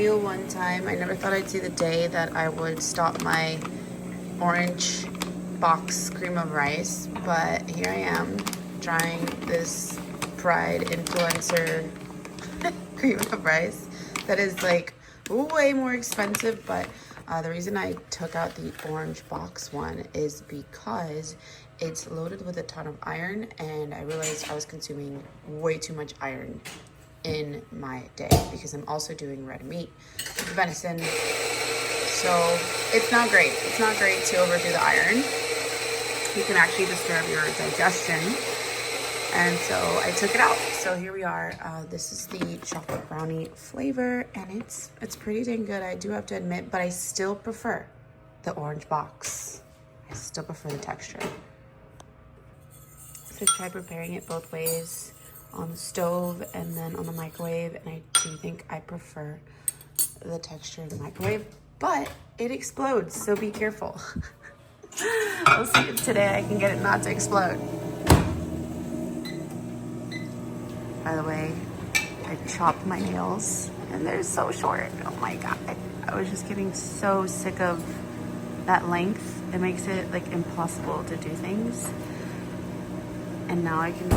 real one time. I never thought I'd see the day that I would stop my orange box cream of rice, but here I am trying this Pride influencer cream of rice that is like way more expensive, but the reason I took out the orange box one is because it's loaded with a ton of iron, and I realized I was consuming way too much iron in my day because I'm also doing red meat with venison. So it's not great. It's not great to overdo the iron. You can actually disturb your digestion. And so I took it out. So here we are. This is the chocolate brownie flavor, and it's pretty dang good, I do have to admit, but I still prefer the orange box. I still prefer the texture. So try preparing it both ways, on the stove and then on the microwave, and I do think I prefer the texture in the microwave, but it explodes, so be careful. We'll see if today I can get it not to explode. By the way, I chopped my nails and they're so short. Oh my God. I was just getting so sick of that length. It makes it like impossible to do things. And now I can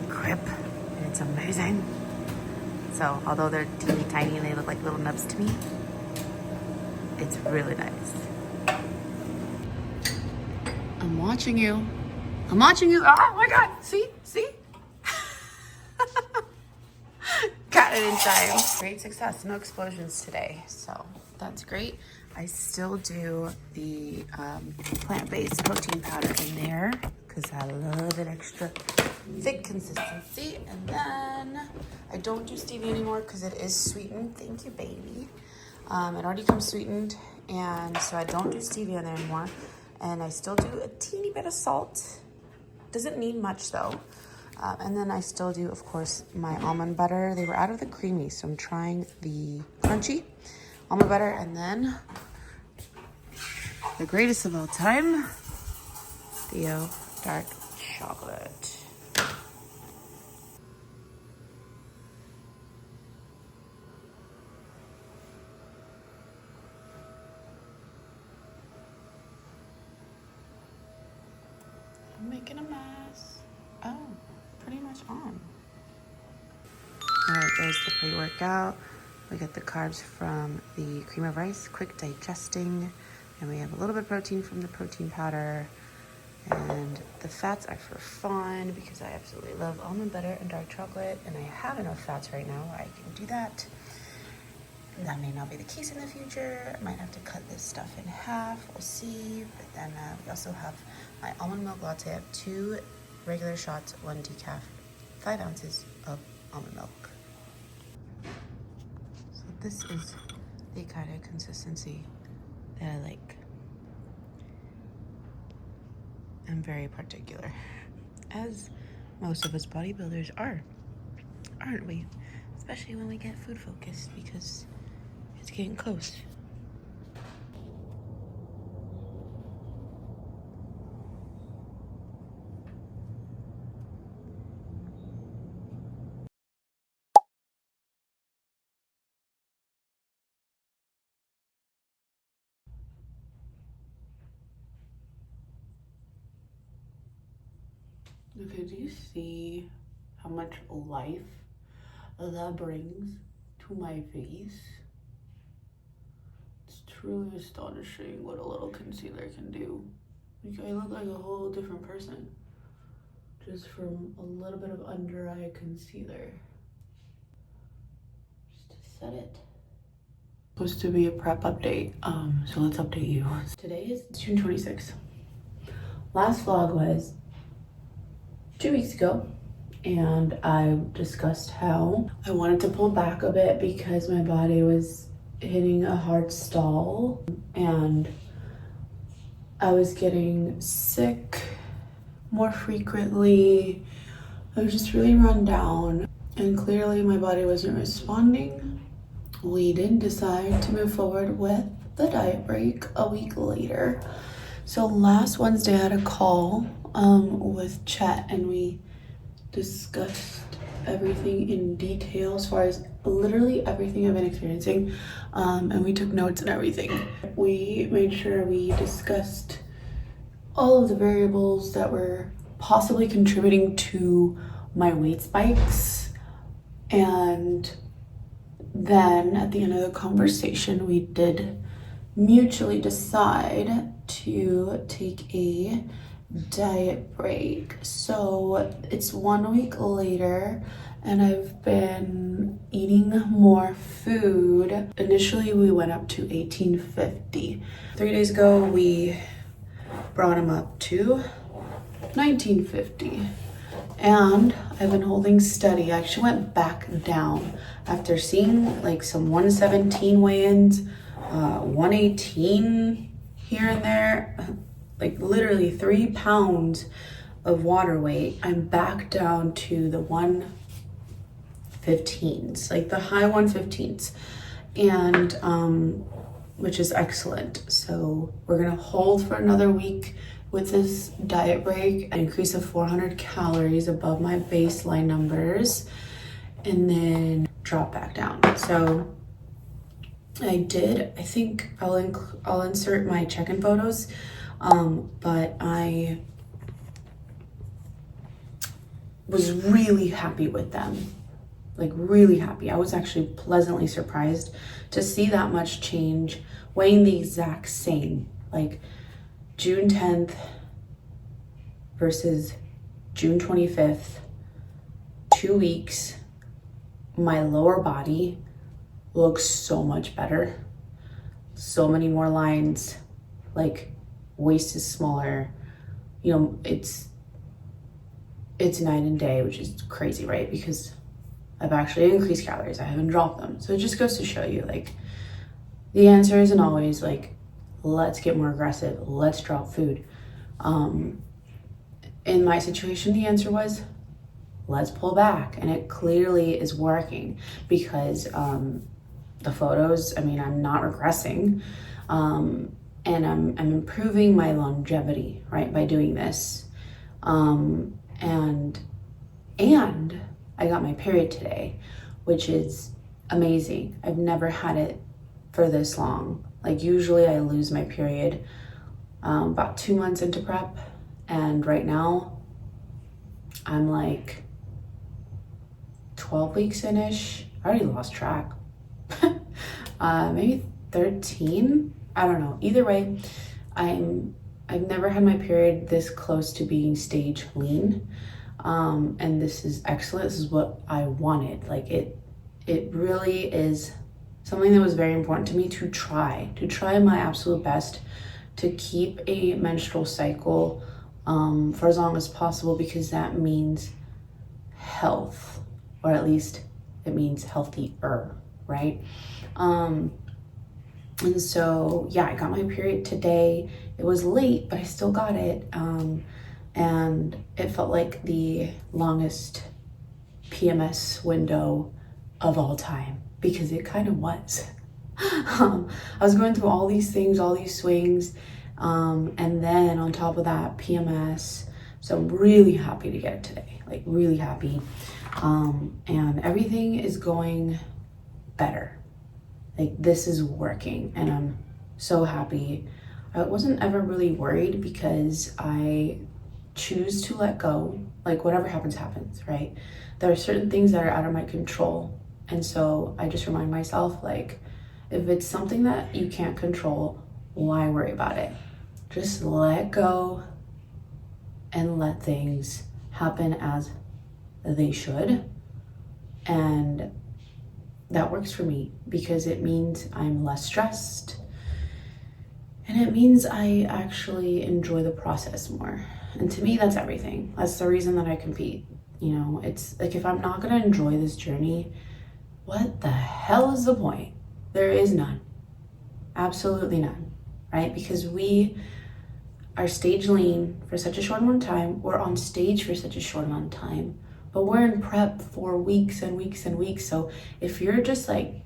grip, and it's amazing. So although they're teeny tiny and they look like little nubs to me, it's really nice. I'm watching you. I'm watching you. Oh my God, see? Got it in time. Great success, no explosions today, so that's great. I still do the plant-based protein powder in there because I love it extra thick consistency. And then I don't do stevia anymore because it is sweetened. Thank you, baby. It already comes sweetened, and so I don't do stevia in there anymore. And I still do a teeny bit of salt. Doesn't need much though. And then I still do, of course, my almond butter. They were out of the creamy, so I'm trying the crunchy almond butter, and then the greatest of all time, FDOE dark chocolate. I'm making a mess. Oh, pretty much on. All right, there's the pre-workout. We got the carbs from the cream of rice, quick digesting, and we have a little bit of protein from the protein powder. And the fats are for fun because I absolutely love almond butter and dark chocolate, and I have enough fats right now where I can do that. That may not be the case in the future. I might have to cut this stuff in half, we'll see. But then we also have my almond milk latte. I have 2 regular shots, 1 decaf, 5 ounces of almond milk. So this is the kind of consistency that I like. I'm very particular, as most of us bodybuilders are, aren't we? Especially when we get food focused, because it's getting close. Okay, do you see how much life that brings to my face? It's truly astonishing what a little concealer can do. Like, I look like a whole different person just from a little bit of under eye concealer. Just to set it. Supposed to be a prep update, so let's update you. Today is June 26th. Last vlog was 2 weeks ago, and I discussed how I wanted to pull back a bit because my body was hitting a hard stall and I was getting sick more frequently. I was just really run down, and clearly my body wasn't responding. We did decide to move forward with the diet break a week later. So last Wednesday I had a call with Chet, and we discussed everything in detail as far as literally everything I've been experiencing, and we took notes and everything. We made sure we discussed all of the variables that were possibly contributing to my weight spikes, and then at the end of the conversation we did mutually decide to take a diet break. So it's 1 week later and I've been eating more food. Initially we went up to 1850. 3 days ago we brought him up to 1950, and I've been holding steady. I actually went back down after seeing like some 117 weigh-ins, 118 here and there, like literally 3 pounds of water weight. I'm back down to the 115s, like the high 115s, and which is excellent. So we're gonna hold for another week with this diet break, an increase of 400 calories above my baseline numbers, and then drop back down. So I think I'll insert my check-in photos, but I was really happy with them, like really happy. I was actually pleasantly surprised to see that much change, weighing the exact same, like June 10th versus June 25th, 2 weeks. My lower body looks so much better, so many more lines, like waist is smaller, you know, it's night and day, which is crazy, right? Because I've actually increased calories, I haven't dropped them. So it just goes to show you, like, the answer isn't always like, let's get more aggressive, let's drop food. In my situation, the answer was, let's pull back. And it clearly is working because the photos, I mean, I'm not regressing, and I'm improving my longevity, right, by doing this. And I got my period today, which is amazing. I've never had it for this long. Like usually I lose my period about 2 months into prep, and right now I'm like 12 weeks in-ish. I already lost track. Maybe 13, I don't know. Either way, I've never had my period this close to being stage lean, and this is excellent. This is what I wanted. Like it really is something that was very important to me to try my absolute best to keep a menstrual cycle for as long as possible, because that means health, or at least it means healthier, right? And so yeah, I got my period today. It was late, but I still got it, and it felt like the longest PMS window of all time, because it kind of was. I was going through all these things, all these swings, and then on top of that, PMS. So I'm really happy to get it today, like really happy. And everything is going better. Like this is working, and I'm so happy. I wasn't ever really worried because I choose to let go. Like whatever happens, happens, right? There are certain things that are out of my control. And so I just remind myself, like, if it's something that you can't control, why worry about it? Just let go and let things happen as they should. And that works for me because it means I'm less stressed. And it means I actually enjoy the process more. And to me, that's everything. That's the reason that I compete. You know, it's like, if I'm not gonna enjoy this journey, what the hell is the point? There is none. Absolutely none, right? Because we are stage lean for such a short amount of time. We're on stage for such a short amount of time, but we're in prep for weeks and weeks and weeks. So if you're just like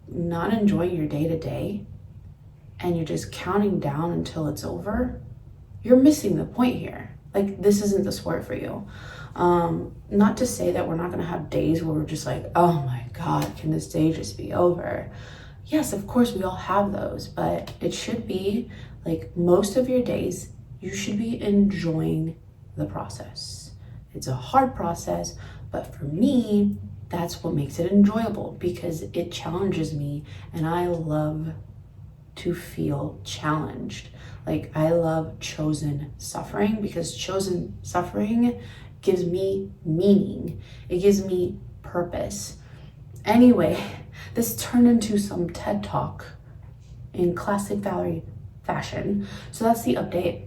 not enjoying your day to day and you're just counting down until it's over, you're missing the point here. Like, this isn't the sport for you. Not to say that we're not gonna have days where we're just like, oh my God, can this day just be over? Yes, of course we all have those, but it should be like most of your days, you should be enjoying the process. It's a hard process, but for me, that's what makes it enjoyable because it challenges me and I love to feel challenged. Like, I love chosen suffering because chosen suffering gives me meaning. It gives me purpose. Anyway, this turned into some TED Talk in classic Valerie fashion. So that's the update.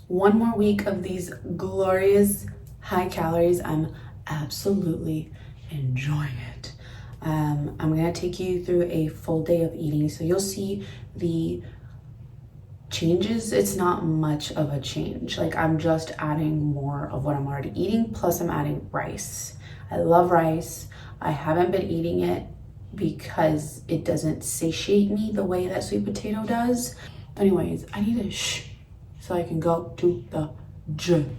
One more week of these glorious high calories. I'm absolutely enjoying it. I'm gonna take you through a full day of eating, so you'll see the changes. It's not much of a change. Like, I'm just adding more of what I'm already eating, plus I'm adding rice. I love rice. I haven't been eating it because it doesn't satiate me the way that sweet potato does. Anyways, I need to shh so I can go to the gym.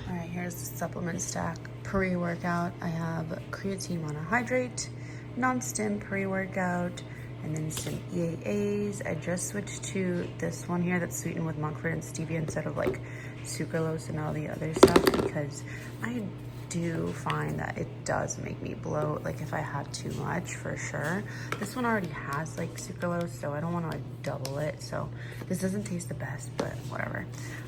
All right, here's the supplement stack. Pre-workout, I have creatine monohydrate, non-stim pre-workout, and then some EAAs. I just switched to this one here that's sweetened with monk fruit and stevia instead of like sucralose and all the other stuff because I do find that it does make me bloat, like if I had too much, for sure. This one already has like sucralose, so I don't want to like double it. So this doesn't taste the best, but whatever.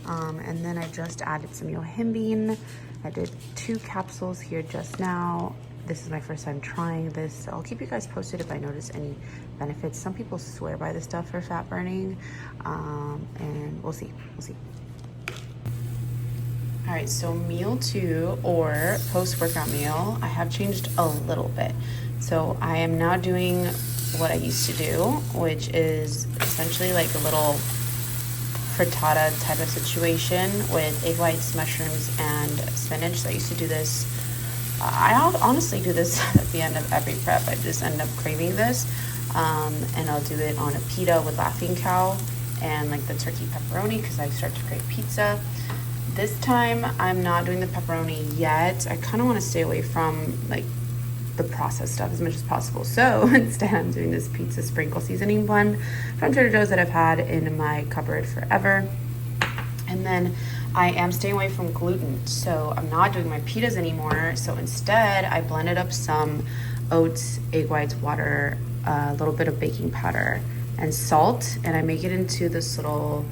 And then I just added some yohimbine. I did 2 capsules here just now. This is my first time trying this, so I'll keep you guys posted if I notice any benefits. Some people swear by this stuff for fat burning, and we'll see. All right, so meal 2 or post-workout meal, I have changed a little bit. So I am now doing what I used to do, which is essentially like a little frittata type of situation with egg whites, mushrooms, and spinach. So I used to do this. I honestly do this at the end of every prep. I just end up craving this, and I'll do it on a pita with Laughing Cow and like the turkey pepperoni because I start to crave pizza. This time, I'm not doing the pepperoni yet. I kind of want to stay away from like the processed stuff as much as possible. So instead, I'm doing this pizza sprinkle seasoning blend from Trader Joe's that I've had in my cupboard forever. And then I am staying away from gluten. So I'm not doing my pitas anymore. So instead, I blended up some oats, egg whites, water, a little bit of baking powder, and salt. And I make it into this little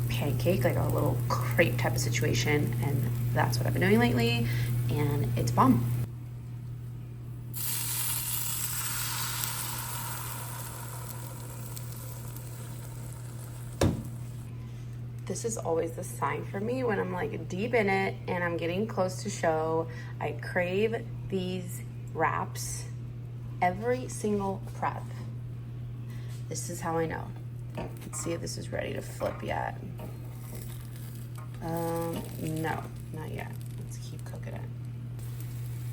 pancake, like a little crepe type of situation, and that's what I've been doing lately, and it's bomb. This is always the sign for me when I'm like deep in it and I'm getting close to show. I crave these wraps every single prep. This is how I know. Let's see if this is ready to flip yet. No, not yet. Let's keep cooking it.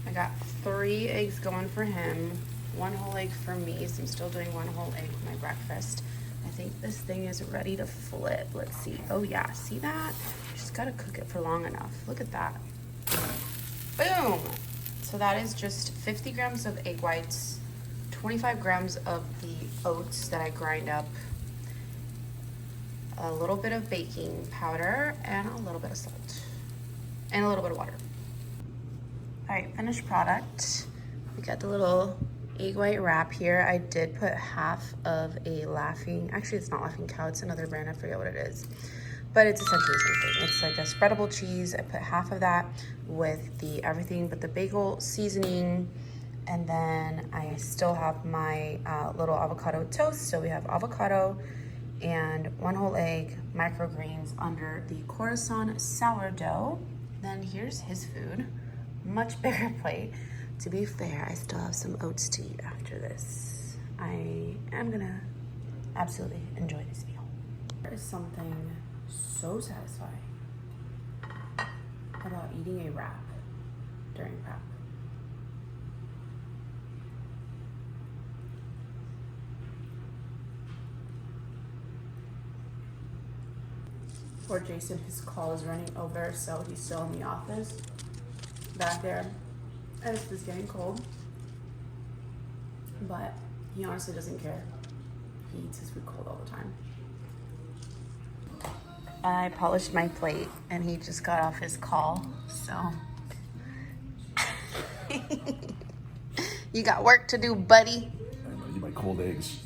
I got 3 eggs going for him, 1 whole egg for me, so I'm still doing 1 whole egg for my breakfast. I think this thing is ready to flip. Let's see. Oh yeah, see that? Just gotta cook it for long enough. Look at that. Boom! So that is just 50 grams of egg whites, 25 grams of the oats that I grind up, a little bit of baking powder, and a little bit of salt, and a little bit of water. All right, finished product. We got the little egg white wrap here. I did put half of a actually it's not Laughing Cow, it's another brand, I forget what it is. But it's essentially the same thing. It's like a spreadable cheese. I put half of that with the everything but the bagel seasoning. And then I still have my little avocado toast. So we have avocado and 1 whole egg, microgreens under the Coruscant sourdough. Then here's his food, much bigger plate. To be fair, I still have some oats to eat after this. I am gonna absolutely enjoy this meal. There is something so satisfying about eating a wrap during prep. Poor Jason, his call is running over, so he's still in the office back there. And it's just getting cold. But he honestly doesn't care. He eats his food cold all the time. I polished my plate and he just got off his call, so. You got work to do, buddy. I know, you like cold eggs.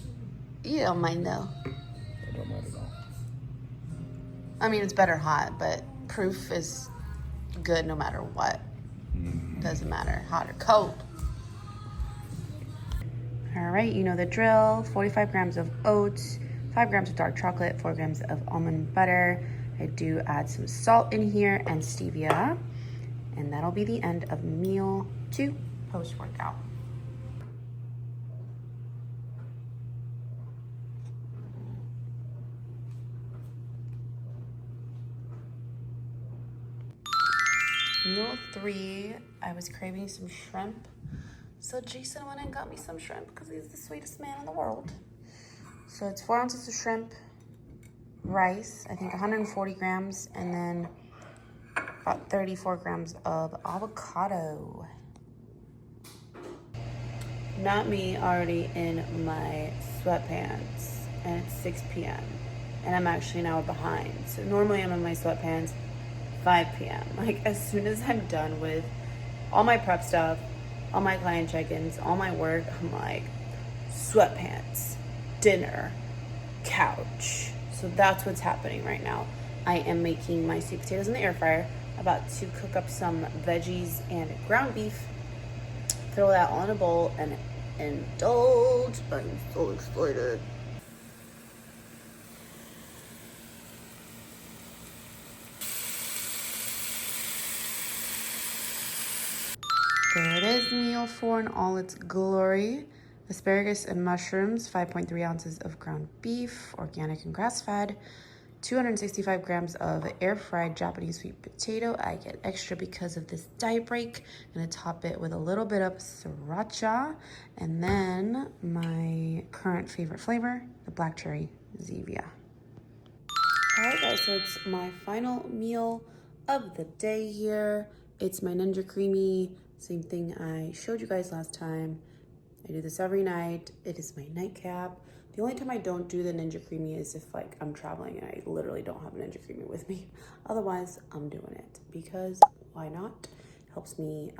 You don't mind though. I don't mind at all. I mean, it's better hot, but proof is good no matter what. Doesn't matter, hot or cold. All right, you know the drill. 45 grams of oats, 5 grams of dark chocolate, 4 grams of almond butter. I do add some salt in here and stevia. And that'll be the end of meal 2 post-workout. Meal 3, I was craving some shrimp. So Jason went and got me some shrimp because he's the sweetest man in the world. So it's 4 ounces of shrimp, rice, I think 140 grams, and then about 34 grams of avocado. Not me, already in my sweatpants, and it's 6 p.m. and I'm actually an hour behind. So normally I'm in my sweatpants 5 p.m. Like as soon as I'm done with all my prep stuff, all my client check-ins, all my work, I'm like sweatpants, dinner, couch. So that's what's happening right now. I am making my sweet potatoes in the air fryer, about to cook up some veggies and ground beef, throw that all in a bowl and indulge. I'm so excited. There it is, meal 4 in all its glory. Asparagus and mushrooms, 5.3 ounces of ground beef, organic and grass-fed, 265 grams of air-fried Japanese sweet potato. I get extra because of this diet break. I'm gonna top it with a little bit of sriracha, and then my current favorite flavor, the black cherry Zevia. All right, guys, so it's my final meal of the day here. It's my Ninja Creamy, same thing I showed you guys last time. I do this every night. It is my nightcap. The only time I don't do the Ninja Creamy is if like I'm traveling and I literally don't have a Ninja Creamy with me. Otherwise, I'm doing it because why not? It helps me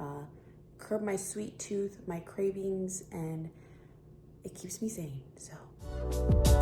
curb my sweet tooth, my cravings, and it keeps me sane, so.